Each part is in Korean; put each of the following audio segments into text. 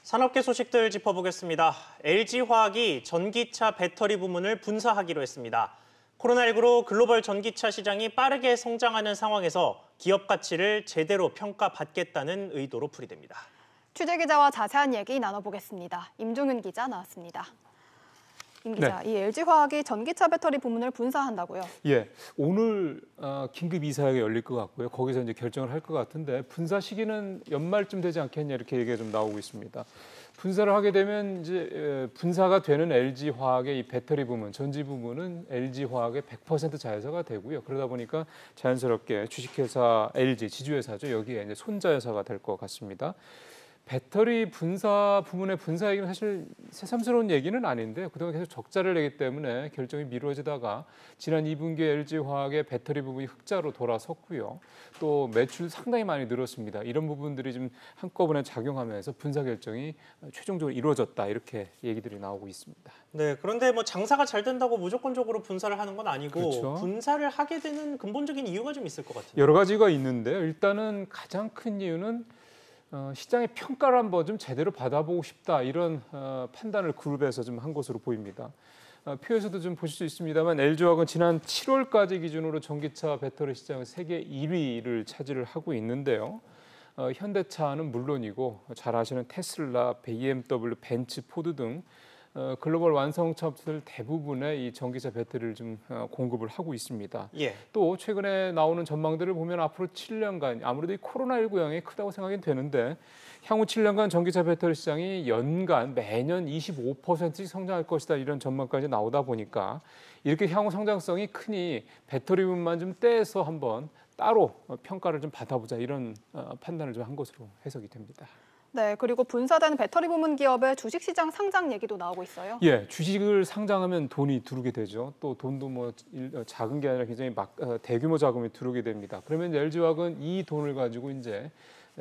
산업계 소식들 짚어보겠습니다. LG화학이 전기차 배터리 부문을 분사하기로 했습니다. 코로나19로 글로벌 전기차 시장이 빠르게 성장하는 상황에서 기업 가치를 제대로 평가받겠다는 의도로 풀이됩니다. 취재기자와 자세한 얘기 나눠보겠습니다. 임종윤 기자 나왔습니다. 임 기자, 이 LG화학이 전기차 배터리 부문을 분사한다고요? 예, 오늘 긴급 이사회가 열릴 것 같고요. 거기서 이제 결정을 할 것 같은데 분사 시기는 연말쯤 되지 않겠냐 이렇게 얘기가 좀 나오고 있습니다. 분사를 하게 되면 이제 분사가 되는 LG화학의 이 배터리 부문, 전지 부문은 LG화학의 100% 자회사가 되고요. 그러다 보니까 자연스럽게 주식회사 LG, 지주회사죠. 여기에 이제 손자회사가 될 것 같습니다. 배터리 분사 부문의 분사 얘기는 사실 새삼스러운 얘기는 아닌데 그동안 계속 적자를 내기 때문에 결정이 미뤄지다가 지난 2분기에 LG화학의 배터리 부분이 흑자로 돌아섰고요. 또 매출 상당히 많이 늘었습니다. 이런 부분들이 좀 한꺼번에 작용하면서 분사 결정이 최종적으로 이루어졌다 이렇게 얘기들이 나오고 있습니다. 네, 그런데 뭐 장사가 잘 된다고 무조건적으로 분사를 하는 건 아니고 그렇죠. 분사를 하게 되는 근본적인 이유가 좀 있을 것 같아요. 여러 가지가 있는데요. 일단은 가장 큰 이유는 시장의 평가를 한번 좀 제대로 받아보고 싶다 이런 판단을 그룹에서 좀 한 것으로 보입니다. 표에서도 좀 보실 수 있습니다만 LG화학은 지난 7월까지 기준으로 전기차 배터리 시장의 세계 1위를 차지를 하고 있는데요. 현대차는 물론이고 잘 아시는 테슬라, BMW, 벤츠, 포드 등 글로벌 완성차 업체들 대부분의 이 전기차 배터리를 좀 공급을 하고 있습니다. 예. 또 최근에 나오는 전망들을 보면 앞으로 7년간 아무래도 이 코로나19 영향이 크다고 생각이 되는데 향후 7년간 전기차 배터리 시장이 연간 매년 25%씩 성장할 것이다 이런 전망까지 나오다 보니까 이렇게 향후 성장성이 크니 배터리 부분만 좀 떼서 한번 따로 평가를 좀 받아보자 이런 판단을 좀 한 것으로 해석이 됩니다. 네, 그리고 분사된 배터리 부문 기업의 주식시장 상장 얘기도 나오고 있어요. 예, 주식을 상장하면 돈이 들어오게 되죠. 또 돈도 뭐 작은 게 아니라 굉장히 대규모 자금이 들어오게 됩니다. 그러면 LG화학은 이 돈을 가지고 이제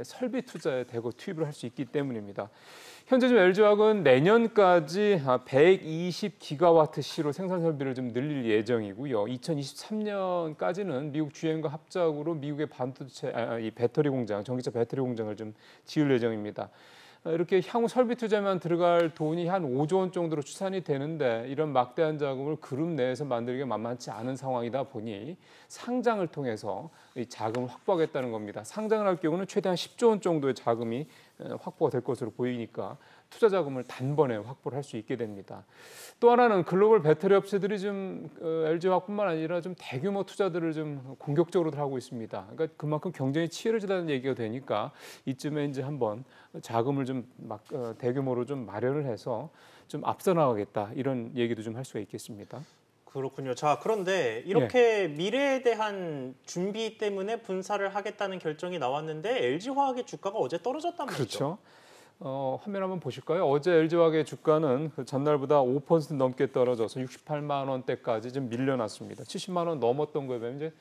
설비 투자에 대거 투입을 할 수 있기 때문입니다. 현재 좀 LG화학은 내년까지 120기가와트시로 생산 설비를 좀 늘릴 예정이고요. 2023년까지는 미국 GM과 합작으로 미국의 이 배터리 공장, 전기차 배터리 공장을 좀 지을 예정입니다. 이렇게 향후 설비 투자만 들어갈 돈이 한 5조 원 정도로 추산이 되는데 이런 막대한 자금을 그룹 내에서 만들기가 만만치 않은 상황이다 보니 상장을 통해서 이 자금을 확보하겠다는 겁니다. 상장을 할 경우는 최대한 10조 원 정도의 자금이 확보가 될 것으로 보이니까 투자 자금을 단번에 확보를 할 수 있게 됩니다. 또 하나는 글로벌 배터리 업체들이 좀 LG화학뿐만 아니라 좀 대규모 투자들을 좀 공격적으로 하고 있습니다. 그러니까 그만큼 경쟁이 치열해지다는 얘기가 되니까 이쯤에 이제 한번 자금을 좀 대규모로 좀 마련을 해서 좀 앞서 나가겠다 이런 얘기도 좀 할 수가 있겠습니다. 그렇군요. 자, 그런데 이렇게 미래에 대한 준비 때문에 분사를 하겠다는 결정이 나왔는데 LG화학의 주가가 어제 떨어졌단 말이죠. 그렇죠. 화면 한번 보실까요? 어제 LG화학의 주가는 전날보다 5% 넘게 떨어져서 68만 원대까지 좀 밀려났습니다. 70만 원 넘었던 거에 비하면 이제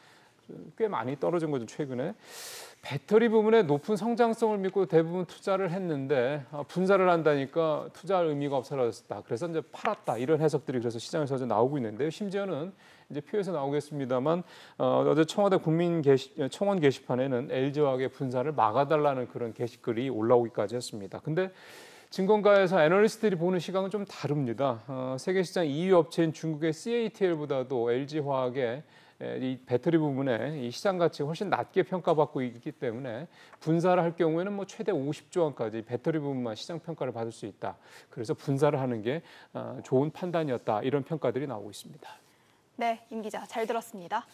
꽤 많이 떨어진 거죠, 최근에. 배터리 부분의 높은 성장성을 믿고 대부분 투자를 했는데 분사를 한다니까 투자할 의미가 없어졌다. 그래서 이제 팔았다. 이런 해석들이 그래서 시장에서 이제 나오고 있는데요. 심지어는 이제 표에서 나오겠습니다만 어제 청와대 청원 게시판에는 LG화학의 분사를 막아달라는 그런 게시글이 올라오기까지 했습니다. 근데 증권가에서 애널리스트들이 보는 시각은 좀 다릅니다. 세계 시장 2위 업체인 중국의 CATL보다도 LG화학의 이 배터리 부분의 이 시장 가치가 훨씬 낮게 평가받고 있기 때문에 분사를 할 경우에는 뭐 최대 50조 원까지 배터리 부분만 시장 평가를 받을 수 있다. 그래서 분사를 하는 게 좋은 판단이었다. 이런 평가들이 나오고 있습니다. 네, 임 기자 잘 들었습니다.